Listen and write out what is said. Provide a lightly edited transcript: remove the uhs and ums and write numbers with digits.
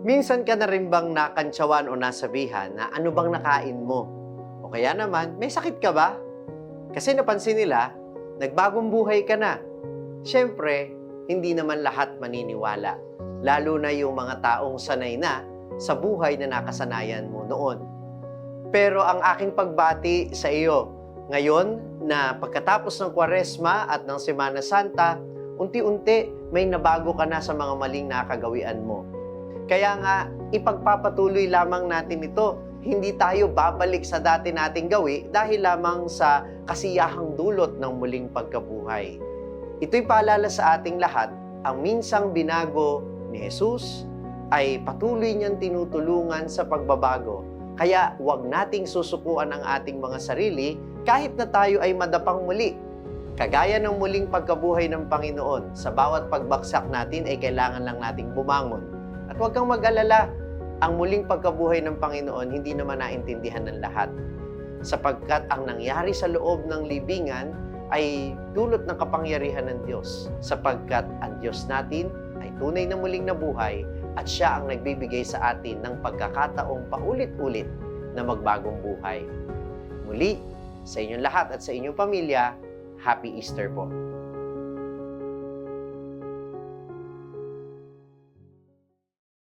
Minsan ka na rin bang nakantsawan o nasabihan na ano bang nakain mo? O kaya naman, may sakit ka ba? Kasi napansin nila, nagbagong buhay ka na. Siyempre, hindi naman lahat maniniwala. Lalo na yung mga taong sanay na sa buhay na nakasanayan mo noon. Pero ang aking pagbati sa iyo, ngayon na pagkatapos ng Kwaresma at ng Semana Santa, unti-unti may nabago ka na sa mga maling nakagawian mo. Kaya nga, ipagpapatuloy lamang natin ito. Hindi tayo babalik sa dati nating gawi dahil lamang sa kasiyahang dulot ng muling pagkabuhay. Ito'y paalala sa ating lahat, ang minsang binago ni Jesus ay patuloy niyang tinutulungan sa pagbabago. Kaya huwag nating susukuan ang ating mga sarili kahit na tayo ay madapang muli. Kagaya ng muling pagkabuhay ng Panginoon, sa bawat pagbagsak natin ay kailangan lang nating bumangon. At huwag kang mag-alala, ang muling pagkabuhay ng Panginoon hindi naman naintindihan ng lahat. Sapagkat ang nangyari sa loob ng libingan ay dulot ng kapangyarihan ng Diyos. Sapagkat ang Diyos natin ay tunay na muling nabuhay at siya ang nagbibigay sa atin ng pagkakataong paulit-ulit na magbagong buhay. Muli, sa inyong lahat at sa inyong pamilya, Happy Easter po!